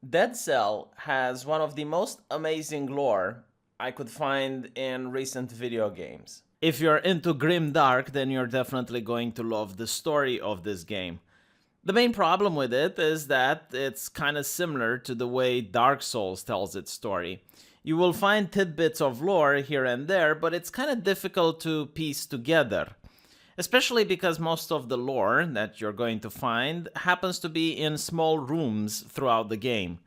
Dead Cell has one of the most amazing lore I could find in recent video games. If you're into grim dark, then you're definitely going to love the story of this game. The main problem with it is that it's kind of similar to the way Dark Souls tells its story. You will find tidbits of lore here and there, but it's kind of difficult to piece together. Especially because most of the lore that you're going to find happens to be in small rooms throughout the game.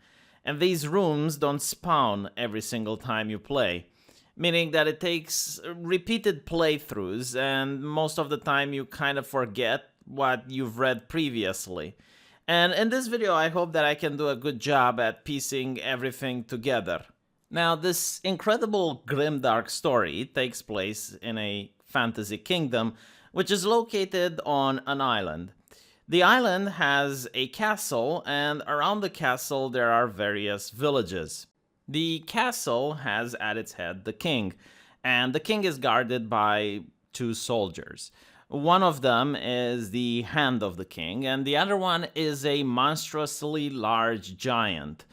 And these rooms don't spawn every single time you play, meaning that it takes repeated playthroughs, and most of the time you kind of forget what you've read previously. And in this video, I hope that I can do a good job at piecing everything together. Now, this incredible grimdark story takes place in a fantasy kingdom, which is located on an island. The island has a castle, and around the castle there are various villages. The castle has at its head the king, and the king is guarded by two soldiers. One of them is the hand of the king, and the other one is a monstrously large giant,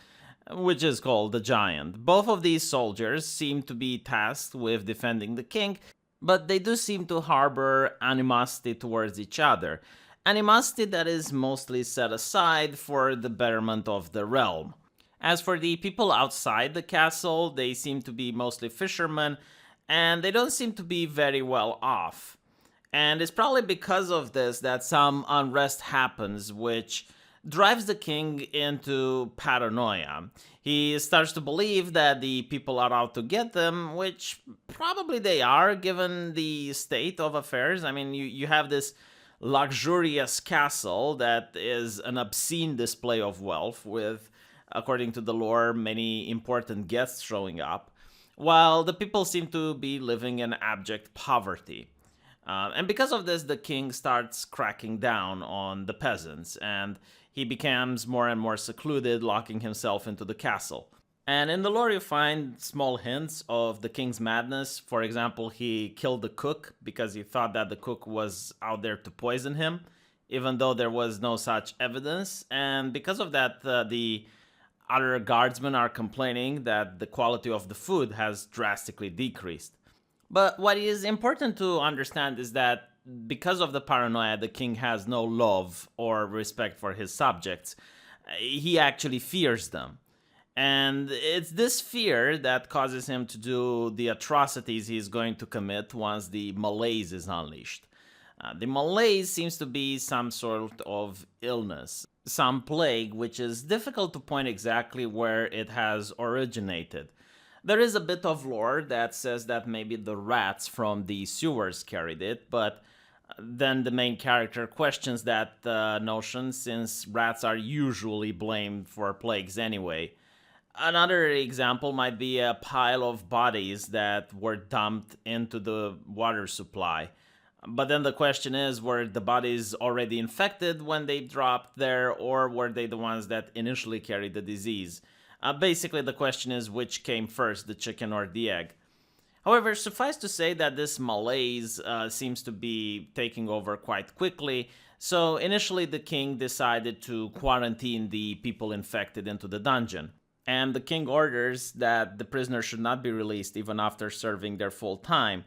which is called the giant. Both of these soldiers seem to be tasked with defending the king, but they do seem to harbor animosity towards each other. Animosity that is mostly set aside for the betterment of the realm. As for the people outside the castle, they seem to be mostly fishermen, and they don't seem to be very well off. And it's probably because of this that some unrest happens, which drives the king into paranoia. He starts to believe that the people are out to get them, which probably they are given the state of affairs. I mean, you have this luxurious castle that is an obscene display of wealth with, according to the lore, many important guests showing up, while the people seem to be living in abject poverty. And because of this, the king starts cracking down on the peasants, and he becomes more and more secluded, locking himself into the castle. And in the lore, you find small hints of the king's madness. For example, he killed the cook because he thought that the cook was out there to poison him, even though there was no such evidence. And because of that, the other guardsmen are complaining that the quality of the food has drastically decreased. But what is important to understand is that because of the paranoia, the king has no love or respect for his subjects. He actually fears them. And it's this fear that causes him to do the atrocities he's going to commit once the malaise is unleashed. The malaise seems to be some sort of illness, some plague, which is difficult to point exactly where it has originated. There is a bit of lore that says that maybe the rats from the sewers carried it, but then the main character questions that notion since rats are usually blamed for plagues anyway. Another example might be a pile of bodies that were dumped into the water supply. But then the question is, were the bodies already infected when they dropped there, or were they the ones that initially carried the disease? Basically, the question is which came first, the chicken or the egg. However, suffice to say that this malaise seems to be taking over quite quickly, so initially the king decided to quarantine the people infected into the dungeon. And the king orders that the prisoners should not be released even after serving their full time,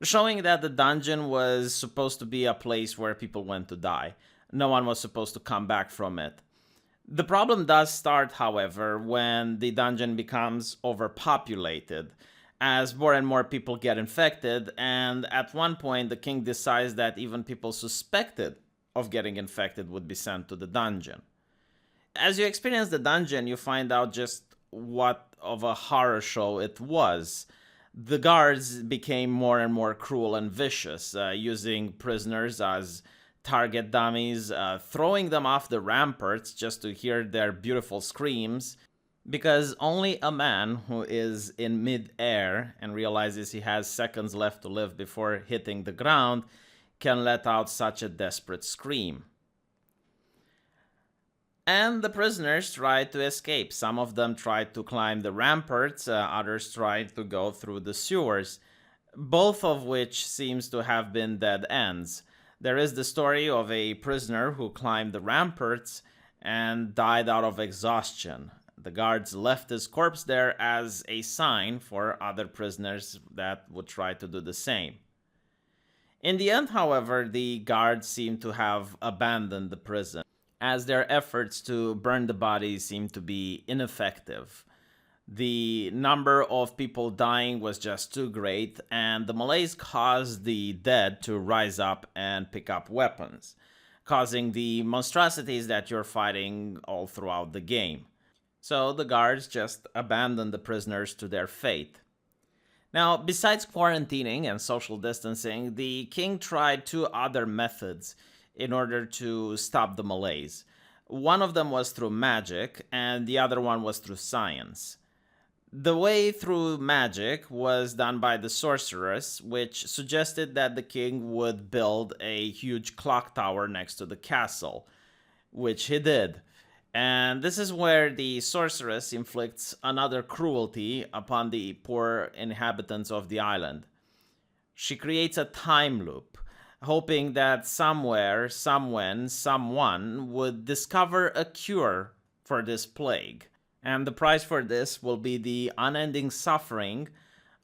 showing that the dungeon was supposed to be a place where people went to die. No one was supposed to come back from it. The problem does start, however, when the dungeon becomes overpopulated, as more and more people get infected, and at one point the king decides that even people suspected of getting infected would be sent to the dungeon. As you experience the dungeon, you find out just what of a horror show it was. The guards became more and more cruel and vicious, using prisoners as target dummies, throwing them off the ramparts just to hear their beautiful screams, because only a man who is in mid-air and realizes he has seconds left to live before hitting the ground can let out such a desperate scream. And the prisoners tried to escape. Some of them tried to climb the ramparts, others tried to go through the sewers, both of which seems to have been dead ends. There is the story of a prisoner who climbed the ramparts and died out of exhaustion. The guards left his corpse there as a sign for other prisoners that would try to do the same. In the end, however, the guards seem to have abandoned the prison, as their efforts to burn the bodies seemed to be ineffective. The number of people dying was just too great, and the Malaise caused the dead to rise up and pick up weapons, causing the monstrosities that you're fighting all throughout the game. So the guards just abandoned the prisoners to their fate. Now, besides quarantining and social distancing, the king tried two other methods in order to stop the Malaise. One of them was through magic, and the other one was through science. The way through magic was done by the sorceress, which suggested that the king would build a huge clock tower next to the castle, which he did. And this is where the sorceress inflicts another cruelty upon the poor inhabitants of the island. She creates a time loop, hoping that somewhere, somewhen, someone would discover a cure for this plague. And the price for this will be the unending suffering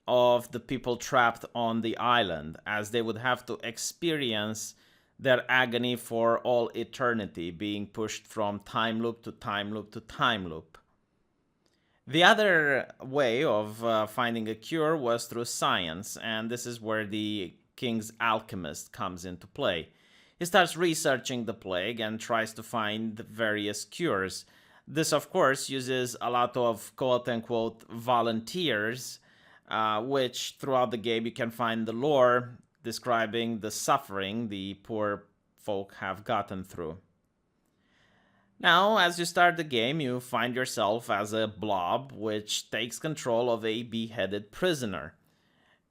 of the people trapped on the island, as they would have to experience their agony for all eternity, being pushed from time loop to time loop to time loop. The other way of finding a cure was through science, and this is where the king's alchemist comes into play. He starts researching the plague and tries to find various cures. This, of course, uses a lot of quote-unquote volunteers, which throughout the game you can find the lore describing the suffering the poor folk have gotten through. Now, as you start the game, you find yourself as a blob which takes control of a beheaded prisoner.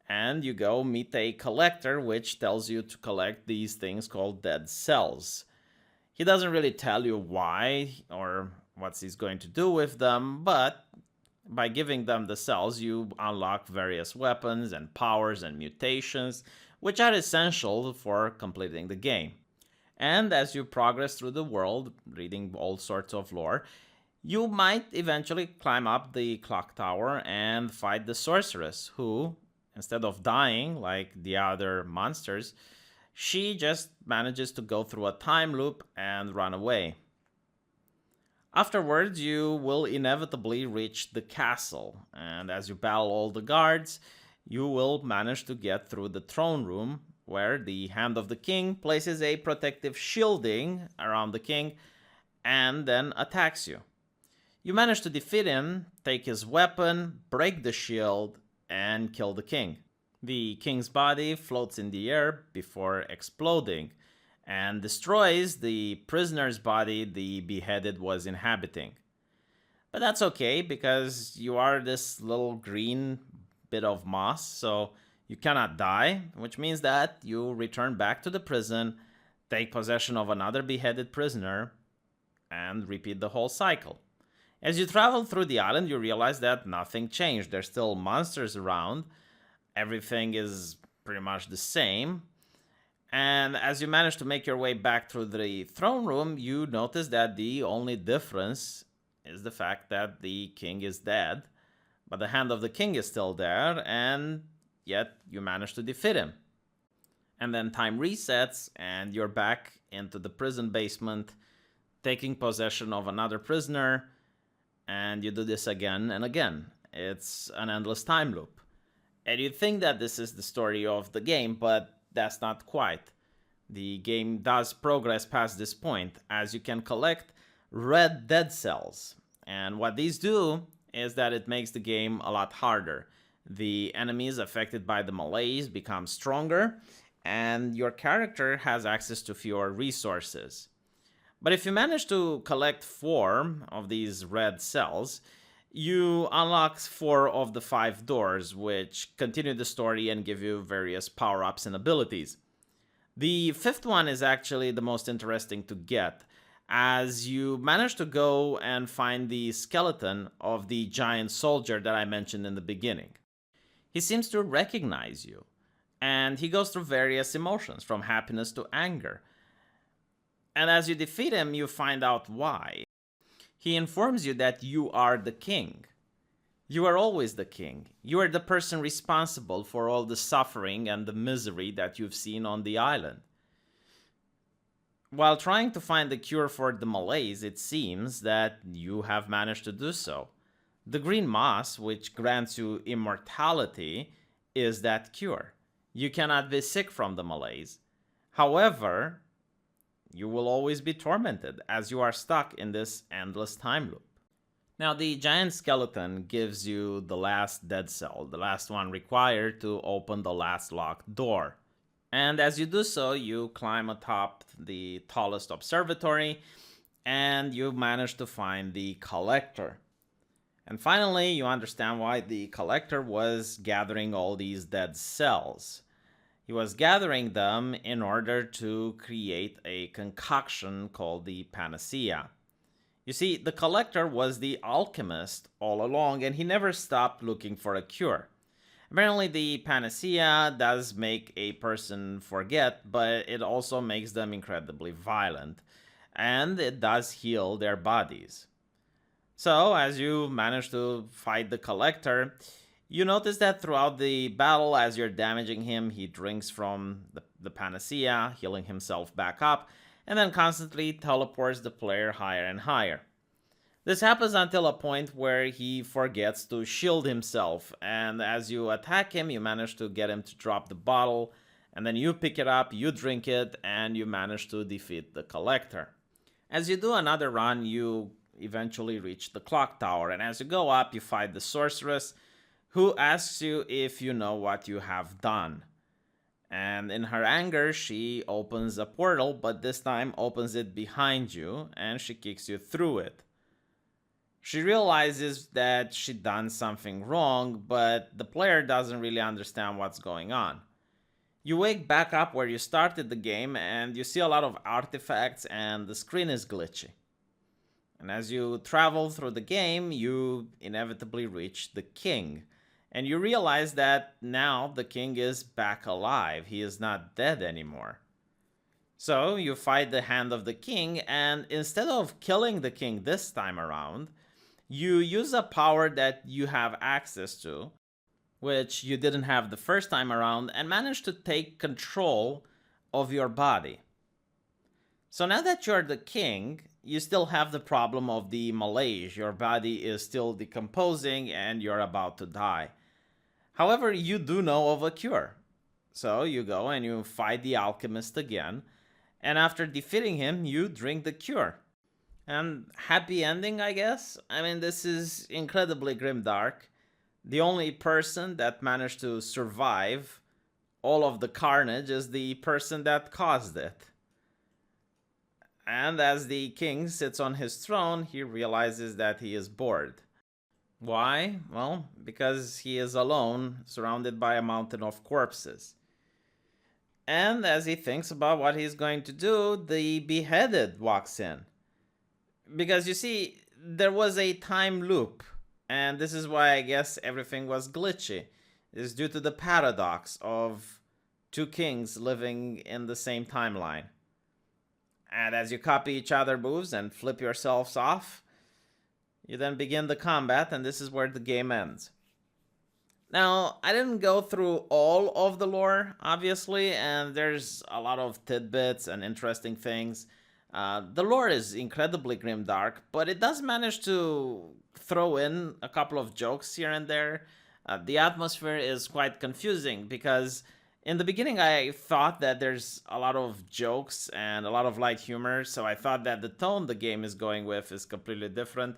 And you go meet a collector which tells you to collect these things called dead cells. He doesn't really tell you why or what he's going to do with them, but by giving them the cells, you unlock various weapons and powers and mutations, which are essential for completing the game. And as you progress through the world, reading all sorts of lore, you might eventually climb up the clock tower and fight the sorceress, who, instead of dying like the other monsters, she just manages to go through a time loop and run away. Afterwards, you will inevitably reach the castle, and as you battle all the guards, you will manage to get through the throne room, where the Hand of the King places a protective shielding around the king and then attacks you. You manage to defeat him, take his weapon, break the shield, and kill the king. The king's body floats in the air before exploding and destroys the prisoner's body the beheaded was inhabiting. But that's okay, because you are this little green bit of moss, so you cannot die, which means that you return back to the prison, take possession of another beheaded prisoner, and repeat the whole cycle. As you travel through the island, you realize that nothing changed. There's still monsters around. Everything is pretty much the same. And as you manage to make your way back through the throne room, you notice that the only difference is the fact that the king is dead, but the Hand of the King is still there, and yet you manage to defeat him. And then time resets, and you're back into the prison basement, taking possession of another prisoner, and you do this again and again. It's an endless time loop. And you'd think that this is the story of the game, but that's not quite. The game does progress past this point, as you can collect red dead cells. And what these do is that it makes the game a lot harder. The enemies affected by the malaise become stronger, and your character has access to fewer resources. But if you manage to collect 4 of these red cells, you unlock 4 of the 5 doors, which continue the story and give you various power-ups and abilities. The 5th one is actually the most interesting to get, as you manage to go and find the skeleton of the giant soldier that I mentioned in the beginning. He seems to recognize you, and he goes through various emotions, from happiness to anger. And as you defeat him, you find out why. He informs you that you are the king. You are always the king. You are the person responsible for all the suffering and the misery that you've seen on the island. While trying to find the cure for the malaise, it seems that you have managed to do so. The green moss, which grants you immortality, is that cure. You cannot be sick from the malaise. However, you will always be tormented as you are stuck in this endless time loop. Now, the giant skeleton gives you the last dead cell, the last one required to open the last locked door. And as you do so, you climb atop the tallest observatory, and you manage to find the collector. And finally, you understand why the collector was gathering all these dead cells. He was gathering them in order to create a concoction called the panacea. You see, the collector was the alchemist all along, and he never stopped looking for a cure. Apparently, the panacea does make a person forget, but it also makes them incredibly violent, and it does heal their bodies. So, as you manage to fight the collector, you notice that throughout the battle, as you're damaging him, he drinks from the panacea, healing himself back up, and then constantly teleports the player higher and higher. This happens until a point where he forgets to shield himself, and as you attack him, you manage to get him to drop the bottle, and then you pick it up, you drink it, and you manage to defeat the collector. As you do another run, you eventually reach the clock tower, and as you go up, you fight the sorceress, who asks you if you know what you have done. And in her anger, she opens a portal, but this time opens it behind you, and she kicks you through it. She realizes that she done something wrong, but the player doesn't really understand what's going on. You wake back up where you started the game, and you see a lot of artifacts, and the screen is glitchy. And as you travel through the game, you inevitably reach the king. And you realize that now the king is back alive. He is not dead anymore. So you fight the hand of the king, and instead of killing the king this time around, you use a power that you have access to, which you didn't have the first time around, and manage to take control of your body. So now that you're the king, you still have the problem of the malaise. Your body is still decomposing and you're about to die. However, you do know of a cure. So you go and you fight the alchemist again, and after defeating him, you drink the cure. And happy ending, I guess? I mean, this is incredibly grimdark. The only person that managed to survive all of the carnage is the person that caused it. And as the king sits on his throne, he realizes that he is bored. Why? Well, because he is alone, surrounded by a mountain of corpses. And as he thinks about what he's going to do, the beheaded walks in. Because you see, there was a time loop, and this is why I guess everything was glitchy. It's due to the paradox of two kings living in the same timeline. And as you copy each other's moves and flip yourselves off, you then begin the combat, and this is where the game ends. Now, I didn't go through all of the lore, obviously, and there's a lot of tidbits and interesting things. The lore is incredibly grimdark, but it does manage to throw in a couple of jokes here and there. The atmosphere is quite confusing because in the beginning I thought that there's a lot of jokes and a lot of light humor, so I thought that the tone the game is going with is completely different.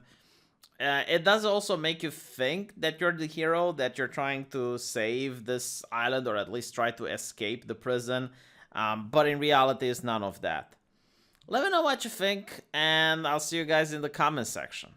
It does also make you think that you're the hero, that you're trying to save this island or at least try to escape the prison, but in reality it's none of that. Let me know what you think, and I'll see you guys in the comment section.